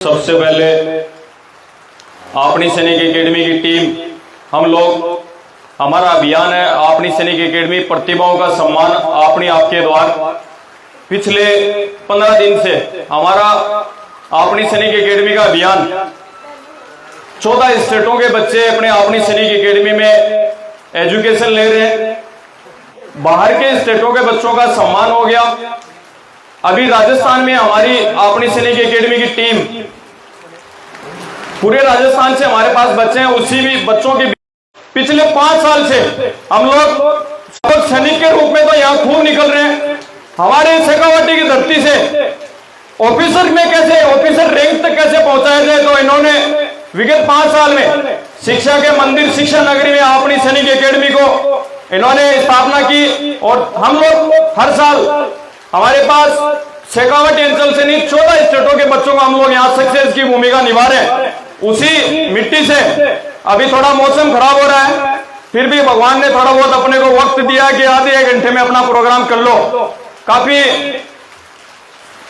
सबसे पहले अपनी सैनिक एकेडमी की टीम, हम लोग, हमारा अभियान है अपनी सैनिक एकेडमी प्रतिभाओं का सम्मान अपनी आपके द्वार। पिछले 15 दिन से हमारा अपनी सैनिक एकेडमी का अभियान 14 स्टेटों के बच्चे अपने अपनी सैनिक एकेडमी में एजुकेशन ले रहे हैं। बाहर के स्टेटों के बच्चों का सम्मान हो गया। अभी राजस्थान में हमारी अपनी सैनिक एकेडमी की टीम, पूरे राजस्थान से हमारे पास बच्चे हैं। उसी भी बच्चों की पिछले 5 साल से हम लोग सैनिक के रूप में तो यहाँ खूब निकल रहे हैं। हमारे शेखावाटी की धरती से ऑफिसर में कैसे, ऑफिसर रैंक तक कैसे पहुंचाया जाए, तो इन्होंने विगत 5 साल में शिक्षा के मंदिर शिक्षा नगरी में अपनी सैनिक एकेडमी को इन्होंने स्थापना की। और हम लोग हर साल हमारे पास शेखावाटी अंचल से नहीं 14 स्टेटों के बच्चों को हम लोग यहाँ सक्सेस की भूमिका निभा रहे हैं। उसी मिट्टी से अभी थोड़ा मौसम खराब हो रहा है, फिर भी भगवान ने थोड़ा बहुत अपने को वक्त दिया कि आधे 1 घंटे में अपना प्रोग्राम कर लो। काफी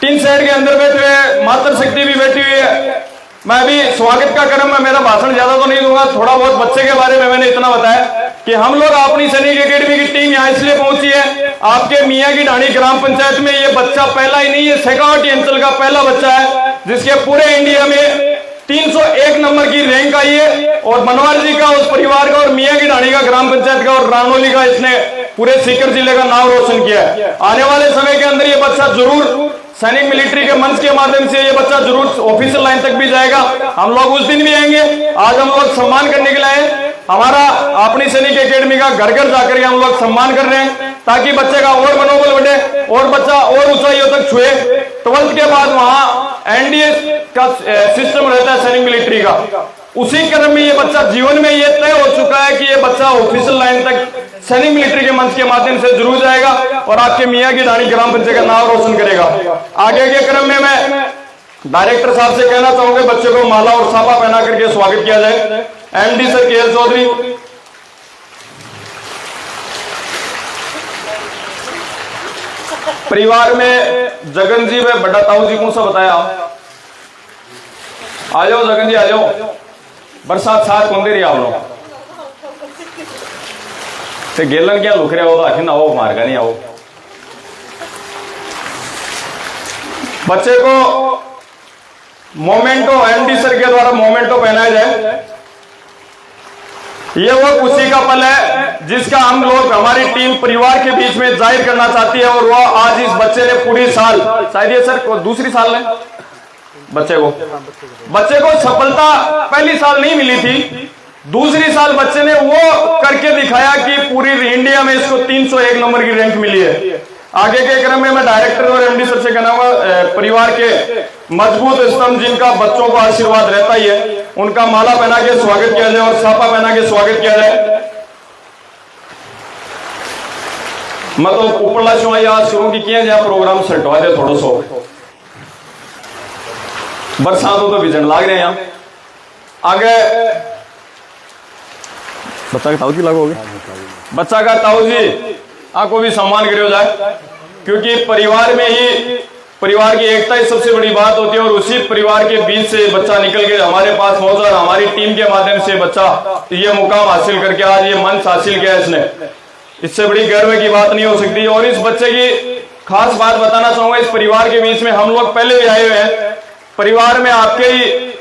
टीन सेट के अंदर बैठे हुए मातृशक्ति भी बैठी हुई है। मैं अभी स्वागत का क्रम में मेरा भाषण ज्यादा तो नहीं दूंगा, थोड़ा बहुत बच्चे के बारे में मैंने इतना बताया कि हम लोग अपनी सैनिक एकेडमी की टीम यहाँ इसलिए पहुंची है। आपके मियाँ की ढाणी ग्राम पंचायत में ये बच्चा पहला ही नहीं, ये शेखावाटी अंचल का पहला बच्चा है जिसके पूरे इंडिया में 301 नंबर की रैंक आई है। और बनवारी जी का, उस परिवार का, और मियाँ की ढाणी का ग्राम पंचायत का, और रानोली का इसने पूरे सीकर जिले का नाम रोशन किया है। आने वाले समय के अंदर ये बच्चा जरूर सैनिक मिलिट्री के मंच के माध्यम से ये बच्चा जरूर ऑफिशियल लाइन तक भी जाएगा। हम लोग उस दिन भी आएंगे। आज हम लोग सम्मान करने के लिए हमारा अपनी सैनिक एकेडमी का घर घर जाकर हम लोग सम्मान कर रहे हैं, ताकि बच्चे का और मनोबल बढ़े और बच्चा और ऊंचाइयों तक छुए। 12th के बाद वहां एनडीए का सिस्टम रहता है सैनिक मिलिट्री का। उसी क्रम में ये बच्चा जीवन में ये तय हो चुका है कि ये बच्चा ऑफिशियल लाइन तक सैनिक मिलिट्री के मंच के माध्यम से जरूर जाएगा और आपके मियाँ की ढाणी ग्राम पंचायत का नाम रोशन करेगा। आगे के क्रम में मैं डायरेक्टर साहब से कहना चाहूंगा बच्चे को माला और साफा पहना करके स्वागत किया जाए। एमडी सर के चौधरी, परिवार में जगन जी व बड़ा ताऊ जी कौन सा बताया? आ जाओ जगन जी, आ जाओ। बरसात साथ कौन दे रही आप लोग ते गेलन क्या लुक रहे हो? आखिर ना हो मार का नहीं आओ। बच्चे को मोमेंटो एमडी सर के द्वारा मोमेंटो पहनाया जाए। ये वो खुशी का पल है जिसका हम लोग, हमारी टीम परिवार के बीच में जाहिर करना चाहती है। और वह आज इस बच्चे ने पूरी साल, शायद ये सर को दूसरी साल है बच्चे को सफलता पहली साल नहीं मिली थी, दूसरी साल बच्चे ने वो करके दिखाया कि पूरी इंडिया में इसको 301 नंबर की रैंक मिली है। आगे के क्रम में मैं डायरेक्टर और एमडी सर से कहना होगा, परिवार के मजबूत स्तंभ जिनका बच्चों को आशीर्वाद रहता ही है, उनका माला पहना के स्वागत किया जाए और साफा पहना के स्वागत किया जाए। मैं तो ऊपरला शुरू आज शुरू की किया जाए प्रोग्राम सटवा दे थोड़ा सो बरसातों तो बिजन लाग रहे हैं यहाँ। आगे बच्चा का ताऊ जी लगोगे, बच्चा का ताऊ जी आपको भी सम्मान करियो जाए, क्योंकि परिवार में ही परिवार की एकता ही सबसे बड़ी बात होती है। और उसी परिवार के बीच से बच्चा निकल के हमारे पास पहुंचा और हमारी टीम के माध्यम से बच्चा ये मुकाम हासिल करके आज ये मंच हासिल किया इसने। इससे बड़ी गर्व की बात नहीं हो सकती। और इस बच्चे की खास बात बताना चाहूंगा, इस परिवार के बीच में हम लोग पहले भी आए हुए हैं। परिवार में आपके ही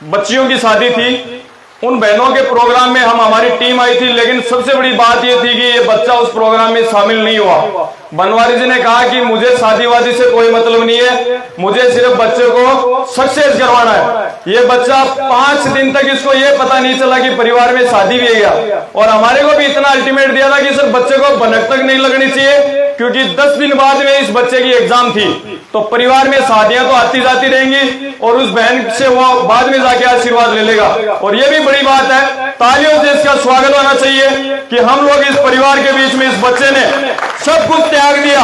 बच्चियों की शादी थी, उन बहनों के प्रोग्राम में हमारी टीम आई थी, लेकिन सबसे बड़ी बात यह थी कि ये बच्चा उस प्रोग्राम में शामिल नहीं हुआ। बनवारी जी ने कहा कि मुझे शादीवादी से कोई मतलब नहीं है, मुझे सिर्फ बच्चे को सक्सेस करवाना है। ये बच्चा 5 दिन तक इसको ये पता नहीं चला कि परिवार में शादी भी है गया। और हमारे को भी इतना अल्टीमेट दिया था कि सिर्फ बच्चे को भनक तक नहीं लगनी चाहिए, क्योंकि 10 दिन बाद में इस बच्चे की एग्जाम थी। तो परिवार में शादियां तो आती जाती रहेंगी और उस बहन से वो बाद में जाके आशीर्वाद ले लेगा। और ये भी बड़ी बात है, तालियों से इसका स्वागत होना चाहिए कि हम लोग इस परिवार के बीच में इस बच्चे ने सब कुछ त्याग दिया।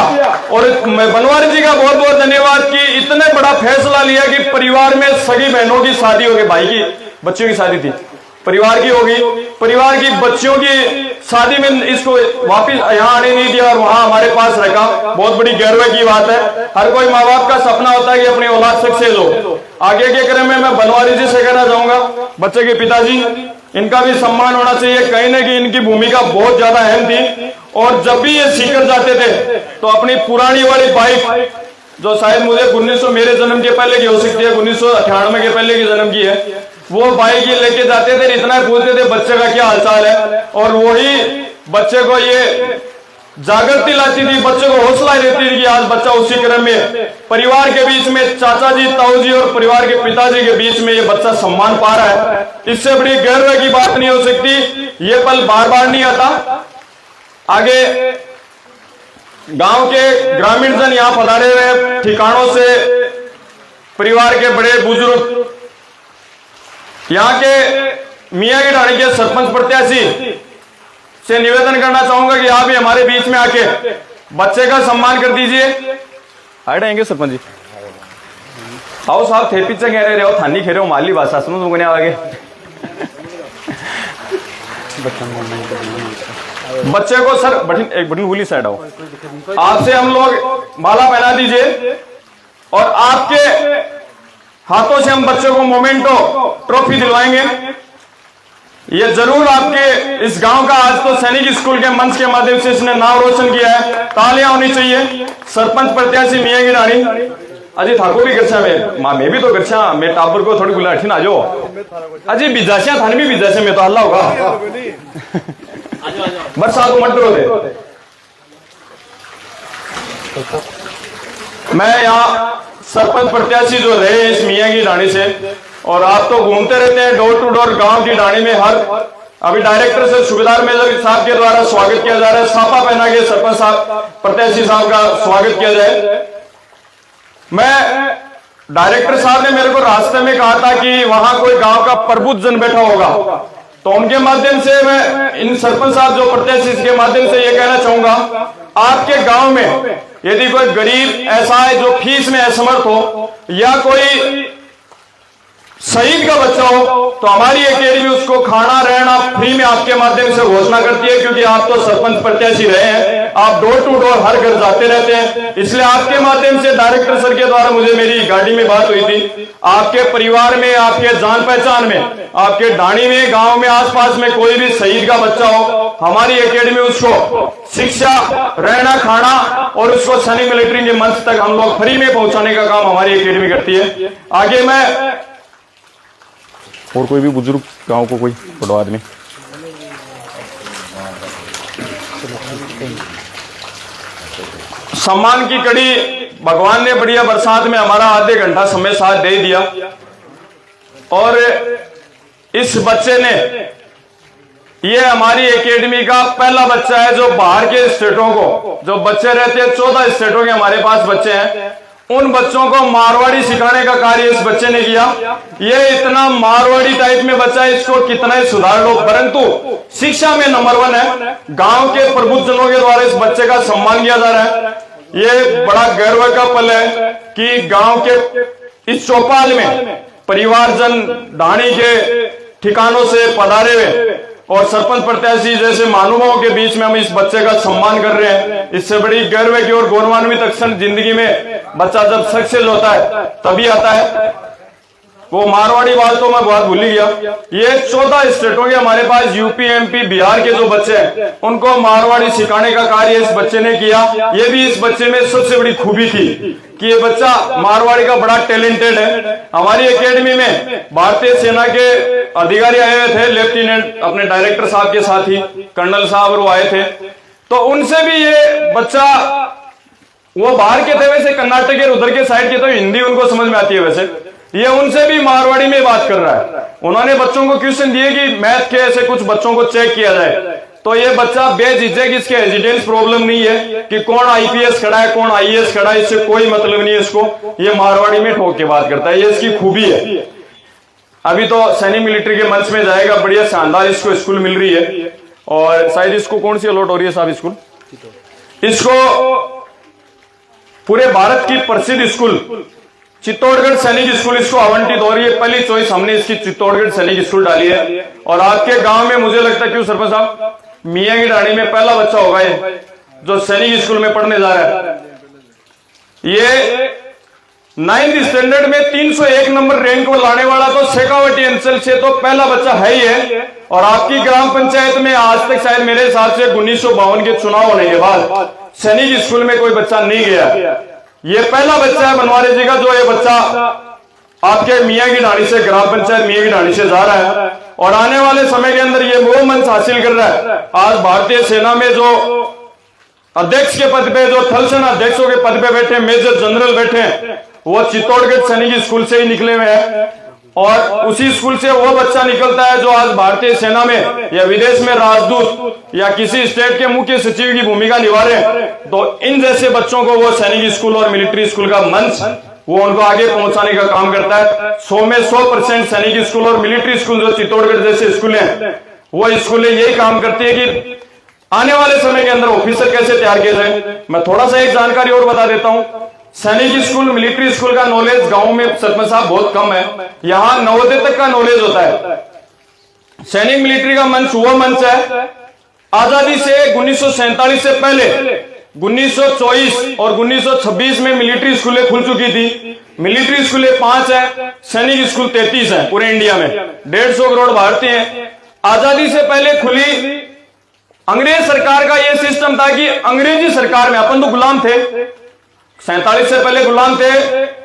और बनवारी जी का बहुत बहुत धन्यवाद कि इतने बड़ा फैसला लिया कि परिवार में सगी बहनों की शादी हो गई, भाई की बच्चों की शादी थी, परिवार की होगी, परिवार की बच्चियों की शादी में इसको वापस यहाँ आने नहीं दिया और वहां हमारे पास रखा। बहुत बड़ी गर्व की बात है। हर कोई माँ बाप का सपना होता है कि अपनी औलाद सक्सेस हो। आगे के क्रम में मैं बनवारी जी से कहना चाहूंगा, बच्चे के पिताजी, इनका भी सम्मान होना चाहिए। कहीं ना कहीं इनकी भूमिका बहुत ज्यादा अहम थी और जब भी ये सीकर जाते थे तो अपनी पुरानी वाली बाइक, जो शायद मुझे 1900 मेरे जन्म के पहले की हो सकती है, 1998 के पहले की जन्म की है, वो बाइक ये लेके जाते थे। इतना पूछते थे बच्चे का क्या हालचाल है, और वही बच्चे को ये जागृति लाती थी, बच्चे को हौसला देती थी कि आज बच्चा उसी क्रम में परिवार के बीच में, चाचा जी, ताऊ जी और परिवार के पिताजी के बीच में ये बच्चा सम्मान पा रहा है। इससे बड़ी गर्व की बात नहीं हो सकती। ये पल बार बार नहीं आता। आगे गांव के ग्रामीण जन यहाँ पधारे हुए ठिकानों से, परिवार के बड़े बुजुर्ग, यहाँ के मियाँ की ढाणी के सरपंच प्रत्याशी से निवेदन करना चाहूंगा कि आप भी हमारे बीच में आके बच्चे का सम्मान कर दीजिए। आएंगे सरपंच जी, आओ साहब, थे पीछे कह रहे हो, थानी खेरे हो, माली भाषा सुनो तुमको आगे। बच्चे को सर एक बटन भूली साइड आओ, आपसे हम लोग माला पहना दीजिए और आपके हाथों से हम बच्चों को मोमेंटो ट्रॉफी दिलवाएंगे। ये जरूर आपके इस गांव का आज तो सैनिक स्कूल के मंच के माध्यम से इसने नाम रोशन किया है, तालियां होनी चाहिए। सरपंच प्रत्याशी मियाँ की रानी अजी ठाकुर भी गर्छा में, माँ मैं भी तो गर्छा, मैं टाबर को थोड़ी गुलाठी ना जो अजी बिजासिया थाने भी बिजासे में तो हल्ला होगा। बरसात मत दे। मैं यहाँ सरपंच प्रत्याशी जो रहे इस मियाँ की ढाणी से, और आप तो घूमते रहते हैं डोर टू डोर गांव की ढाणी में। हर अभी डायरेक्टर से सूबेदार मेजर साहब के द्वारा स्वागत किया जा रहा है, साफा पहना के सरपंच साहब प्रत्याशी साहब का स्वागत किया जाए। मैं डायरेक्टर साहब ने मेरे को रास्ते में कहा था कि वहां कोई गांव का प्रबुद्ध जन बैठा होगा, तो उनके माध्यम से मैं इन सरपंच साहब जो प्रत्याशी के माध्यम से ये कहना चाहूंगा, आपके गांव में यदि कोई गरीब ऐसा है जो फीस में असमर्थ हो या कोई शहीद का बच्चा हो, तो हमारी एकेडमी उसको खाना रहना फ्री में आपके माध्यम से घोषणा करती है। क्योंकि आप तो सरपंच प्रत्याशी रहे हैं, आप डोर टू डोर हर घर जाते रहते हैं, इसलिए आपके माध्यम से डायरेक्टर सर के द्वारा मुझे मेरी गाड़ी में बात हुई थी, आपके परिवार में, आपके जान पहचान में, आपके ढाणी में, गांव में, आसपास में कोई भी शहीद का बच्चा हो, हमारी एकेडमी उसको शिक्षा, रहना, खाना और उसको सैनिक मिलिट्री के मंच तक हम लोग फ्री में पहुंचाने का काम हमारी एकेडमी करती है। आगे मैं और कोई भी बुजुर्ग गांव को कोई बड़ा आदमी, सम्मान की कड़ी भगवान ने बढ़िया बरसात में हमारा आधे घंटा समय साथ दे दिया, और इस बच्चे ने, ये हमारी एकेडमी का पहला बच्चा है जो बाहर के स्टेटों को, जो बच्चे रहते हैं 14 स्टेटों के हमारे पास बच्चे हैं, उन बच्चों को मारवाड़ी सिखाने का कार्य इस बच्चे ने किया। ये इतना मारवाड़ी टाइप में बच्चा है, इसको कितना ही सुधार लो, परंतु शिक्षा में नंबर 1 है। गांव के प्रबुद्ध जनों के द्वारा इस बच्चे का सम्मान किया जा रहा है। ये बड़ा गर्व का पल है कि गांव के इस चौपाल में परिवारजन ढाणी के ठिकानों से पधारे हुए और सरपंच प्रत्याशी जैसे महानुभावों के बीच में हम इस बच्चे का सम्मान कर रहे हैं। इससे बड़ी गर्व की और गौरवान्वित क्षण जिंदगी में बच्चा जब सक्सेस होता है तभी आता है। वो मारवाड़ी बात तो मैं बहुत भूल ही गया। ये 14 स्टेटों के हमारे पास यूपी, एमपी, बिहार के जो बच्चे हैं उनको मारवाड़ी सिखाने का कार्य इस बच्चे ने किया। ये भी इस बच्चे में सबसे बड़ी खूबी थी कि ये बच्चा मारवाड़ी का बड़ा टैलेंटेड है। हमारी एकेडमी में भारतीय सेना के अधिकारी आए हुए थे, लेफ्टिनेंट अपने डायरेक्टर साहब के साथ ही कर्नल साहब वो आए थे, तो उनसे भी ये बच्चा, वो बाहर के थे वैसे कर्नाटक के उधर के साइड के, तो हिंदी उनको समझ में आती है, वैसे ये उनसे भी मारवाड़ी में बात कर रहा है। उन्होंने बच्चों को क्वेश्चन दिए कि मैथ के ऐसे कुछ बच्चों को चेक किया जाए, तो ये बच्चा बेझिझक, इसके हेजिटेंस प्रॉब्लम नहीं है कि कौन आईपीएस खड़ा है कौन आईएएस खड़ा है, इससे कोई मतलब नहीं है इसको, ये मारवाड़ी में ठोक के बात करता है, ये इसकी खूबी है। अभी तो सैनिक मिलिट्री के मंच में जाएगा, बढ़िया शानदार इसको स्कूल मिल रही है, और शायद इसको कौन सी अलॉट हो रही है साहब स्कूल, इसको पूरे भारत की प्रसिद्ध स्कूल चित्तौड़गढ़ सैनिक स्कूल इसको आवंटित हो रही है। पहली चॉइस हमने इसकी चित्तौड़गढ़ सैनिक स्कूल डाली है। और आपके गांव में मुझे लगता है, क्यों सरपंच साहब, मियां की डाणी में पहला बच्चा होगा ये जो सैनिक स्कूल में पढ़ने जा रहा है। ये 9th स्टैंडर्ड में 301 नंबर रैंक को लाने वाला तो शेखावाटी अंचल से तो पहला बच्चा है ही है। और आपकी ग्राम पंचायत में आज तक शायद मेरे हिसाब से 1952 के चुनाव होने के बाद सैनिक स्कूल में कोई बच्चा नहीं गया। ये पहला बच्चा है बनवारी जी का जो ये बच्चा आपके मियां की डाणी से, ग्राम पंचायत मियां की डाणी से जा रहा है। और आने वाले समय के अंदर ये वो मंच हासिल कर रहा है। आज भारतीय सेना में जो अध्यक्ष के पद पे, जो थल सेना अध्यक्षों के पद पे बैठे, मेजर जनरल बैठे, वो चित्तौड़गढ़ सैनिक स्कूल से ही निकले हुए हैं। और उसी स्कूल से वो बच्चा निकलता है जो आज भारतीय सेना में या विदेश में राजदूत या किसी स्टेट के मुख्य सचिव की भूमिका निभा रहे हैं। तो इन जैसे बच्चों को वो सैनिक स्कूल और मिलिट्री स्कूल का मंच वो उनको आगे पहुंचाने का काम करता है। 100 में 100% सैनिक स्कूल और मिलिट्री स्कूल जो चित्तौड़गढ़ जैसे स्कूल हैं, वो स्कूलें यही काम करती है कि आने वाले समय के अंदर ऑफिसर कैसे तैयार किए जाए। मैं थोड़ा सा एक जानकारी और बता देता हूं। सैनिक स्कूल, मिलिट्री स्कूल का नॉलेज गांव में सरपंच साहब बहुत कम है। यहां नवोदय तक का नॉलेज होता है। सैनिक मिलिट्री का मंच वो मंच है, आजादी से 1947 से पहले 1924 और 1926 में मिलिट्री स्कूलें खुल चुकी थी। मिलिट्री स्कूलें 5 है, सैनिक स्कूल 33 है पूरे इंडिया में। 150 करोड़ भारतीय हैं। आजादी से पहले खुली। अंग्रेज सरकार का यह सिस्टम था कि अंग्रेजी सरकार में अपन तो गुलाम थे, 47 से पहले गुलाम थे,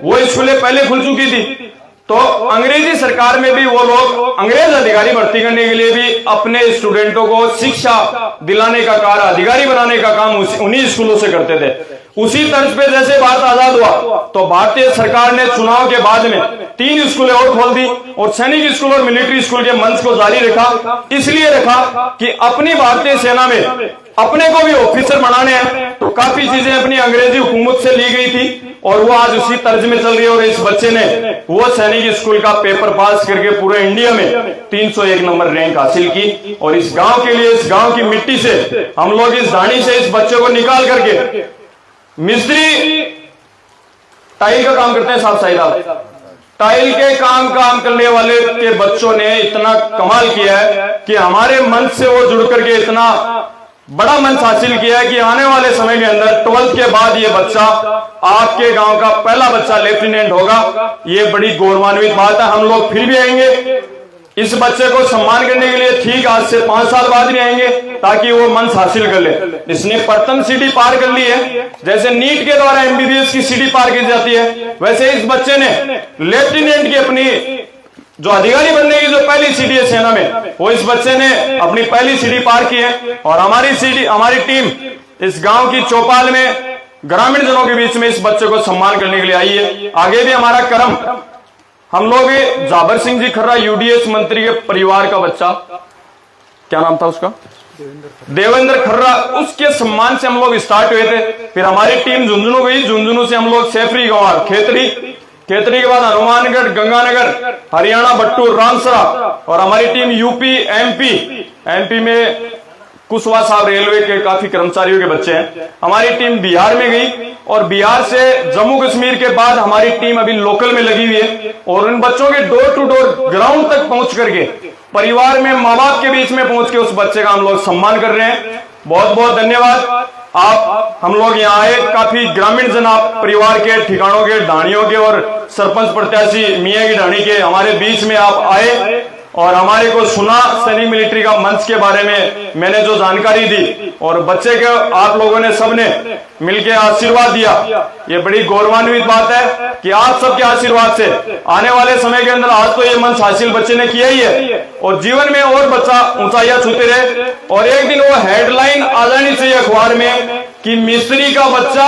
वो स्कूलें पहले खुल चुकी थी। तो अंग्रेजी सरकार में भी वो लोग अंग्रेज अधिकारी भर्ती करने के लिए भी अपने स्टूडेंटों को शिक्षा दिलाने का कार्य, अधिकारी बनाने का काम उन्हीं स्कूलों से करते थे। उसी तर्ज पे जैसे भारत आजाद हुआ तो भारतीय सरकार ने चुनाव के बाद में 3 स्कूलें और खोल दी और सैनिक स्कूल और मिलिट्री स्कूल के मंच को जारी रखा। इसलिए रखा कि अपनी भारतीय सेना में अपने को भी ऑफिसर बनाने हैं। तो काफी चीजें अपनी अंग्रेजी हुकूमत से ली गई थी और वो आज उसी तर्ज में चल रही है। और इस बच्चे ने वो सैनिक स्कूल का पेपर पास करके पूरे इंडिया में 301 नंबर रैंक हासिल की। और इस गांव के लिए, इस गांव की मिट्टी से हम लोग इस डाणी से इस बच्चे को निकाल करके मिस्त्री टाइल का काम करते हैं साहब, साहिब टाइल के काम करने वाले के बच्चों ने इतना कमाल किया है कि हमारे मंच से वो जुड़ करके इतना बड़ा मंच हासिल किया है कि आने वाले समय के अंदर 12th के बाद ये बच्चा आपके गांव का पहला बच्चा लेफ्टिनेंट होगा। ये बड़ी गौरवान्वित बात है। हम लोग फिर भी आएंगे इस बच्चे को सम्मान करने के लिए, ठीक आज से 5 साल बाद भी आएंगे ताकि वो मंच हासिल कर ले। इसने प्रथम सीढ़ी पार कर ली है। जैसे नीट के द्वारा एमबीबीएस की सीढ़ी पार की जाती है, वैसे इस बच्चे ने लेफ्टिनेंट की अपनी जो अधिकारी बनने की जो पहली सीढ़ी है सेना में, वो इस बच्चे ने अपनी पहली सीढ़ी पार की है। और हमारी टीम इस गांव की चौपाल में ग्रामीण जनों के बीच में इस बच्चे को सम्मान करने के लिए आई है। आगे भी हमारा क्रम, हम लोग जाबर सिंह जी खर्रा यूडीएच मंत्री के परिवार का बच्चा, क्या नाम था उसका, देवेंद्र खर्रा, उसके सम्मान से हम लोग स्टार्ट हुए थे। फिर हमारी टीम झुंझुनू गई, झुंझुनू से हम लोग सेफरी गंवार, खेतरी के बाद हनुमानगढ़, गंगानगर, हरियाणा, बट्टू, रामसरा। और हमारी टीम यूपी, एमपी में कुशवाहा साहब रेलवे के काफी कर्मचारियों के बच्चे हैं। हमारी टीम बिहार में गई और बिहार से जम्मू कश्मीर के बाद हमारी टीम अभी लोकल में लगी हुई है। और उन बच्चों के डोर टू डोर ग्राउंड तक पहुंच करके, परिवार में माँ बाप के बीच में पहुंच के उस बच्चे का हम लोग सम्मान कर रहे हैं। बहुत बहुत धन्यवाद। आप हम लोग यहाँ आए, काफी ग्रामीण जन आप परिवार के, ठिकानों के, ढाणियों के और सरपंच प्रत्याशी मियां की ढाणी के हमारे बीच में आप आए और हमारे को सुना। सैनिक मिलिट्री का मंच के बारे में मैंने जो जानकारी दी और बच्चे के आप लोगों ने सबने मिलकर आशीर्वाद दिया, ये बड़ी गौरवान्वित बात है कि आप सबके आशीर्वाद से आने वाले समय के अंदर आज तो ये मंच हासिल बच्चे ने किया ही है और जीवन में और बच्चा ऊंचाइयां छूते रहे। और एक दिन वो हेडलाइन आ जानी चाहिए अखबार में कि मिस्त्री का बच्चा,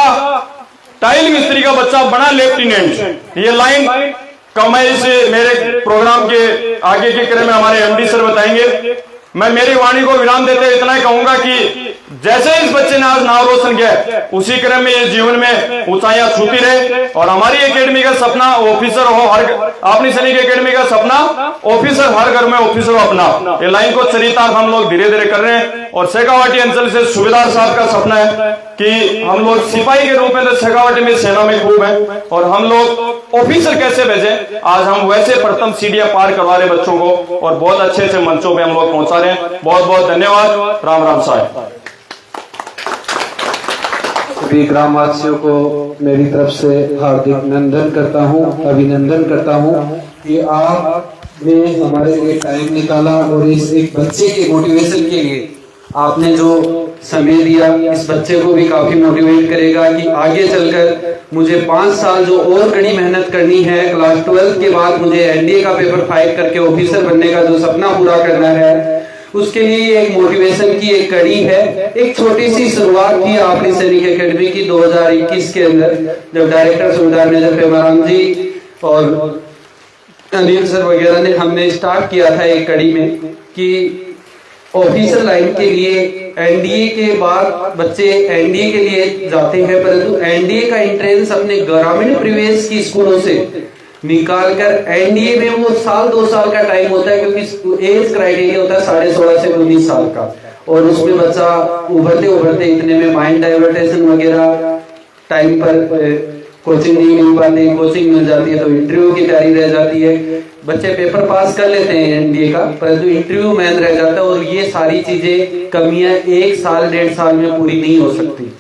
टाइल मिस्त्री का बच्चा बना लेफ्टिनेंट। ये लाइन कमाई से मेरे प्रोग्राम के आगे के क्रम में हमारे एमडी सर बताएंगे। मैं मेरी वाणी को विराम देते इतना ही कहूंगा कि जैसे इस बच्चे ने आज नाम रोशन किया उसी क्रम में ये जीवन में ऊंचाइयां छूती रहे और हमारी एकेडमी का सपना ऑफिसर हो हर अपनी सैनिक एकेडमी का सपना ऑफिसर हर घर में ऑफिसर हो अपना। ये लाइन को चरितार्थ हम लोग धीरे धीरे कर रहे हैं और शेखावाटी अंचल से सूबेदार साहब का सपना है कि हम लोग सिपाही के रूप में तो शेखावाटी में सेना में खूब है और हम लोग ऑफिसर कैसे भेजें, आज हम वैसे प्रथम सीढ़ियां पार करवा रहे बच्चों को और बहुत अच्छे अच्छे मंचों पे हम लोग पहुंचा रहे हैं। बहुत बहुत धन्यवाद। राम राम साहब। सभी ग्रामवासियों को मेरी तरफ से हार्दिक नंदन करता हूं, अभिनंदन करता हूं कि आपने हमारे लिए टाइम निकाला और इस एक बच्चे के मोटिवेशन के लिए आपने जो समय दिया इस बच्चे को भी काफी मोटिवेट करेगा कि आगे चलकर मुझे 5 साल जो और कड़ी मेहनत करनी है, क्लास 12 के बाद मुझे एनडीए का पेपर फाइट करके ऑफिसर बनने का जो सपना पूरा करना है, उसके लिए एक मोटिवेशन की एक कड़ी है। एक छोटी सी शुरुआत की आपने सैनिक एकेडमी की 2021 के अंदर, जब डायरेक्टर सूबेदार मेजर पेमाराम जी और अनिल सर वगैरह ने हमने स्टार्ट किया था एक कड़ी में कि ऑफिसर लाइन के लिए एनडीए के बाद बच्चे एनडीए के लिए जाते हैं, परंतु एनडीए का एंट्रेंस अपने ग्रामीण परिवेश की स्कूलों से निकाल कर एनडीए में वो 1-2 साल का टाइम होता है, क्योंकि एज क्राइटेरिया होता है 16.5 से 19 साल का और उसमें बच्चा उभरते उभरते इतने में माइंड डाइवर्टेशन वगैरह टाइम पर कोचिंग नहीं मिल पाती, कोचिंग मिल जाती है तो इंटरव्यू की तैयारी रह जाती है। बच्चे पेपर पास कर लेते हैं एनडीए का, परंतु इंटरव्यू मेन रह जाता है और ये सारी चीजें कमियां 1 साल 1.5 साल में पूरी नहीं हो सकती।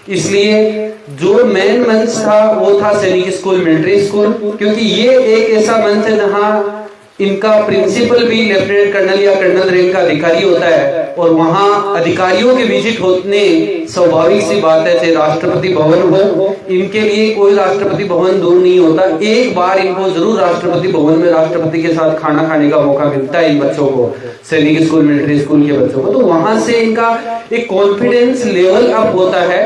इसलिए जो मेन मंच था वो था सैनिक स्कूल, मिलिट्री स्कूल, क्योंकि ये एक ऐसा मंच है जहाँ इनका प्रिंसिपल भी लेफ्टिनेंट कर्नल या कर्नल रैंक का अधिकारी होता है और वहां अधिकारियों के विजिट होने स्वाभाविक सी बात है, चाहे राष्ट्रपति भवन हो, इनके लिए कोई राष्ट्रपति भवन दूर नहीं होता। एक बार इनको जरूर राष्ट्रपति भवन में राष्ट्रपति के साथ खाना खाने का मौका मिलता है इन बच्चों को, सैनिक स्कूल, मिलिट्री स्कूल के बच्चों को, तो वहां से इनका एक कॉन्फिडेंस लेवल अप होता है।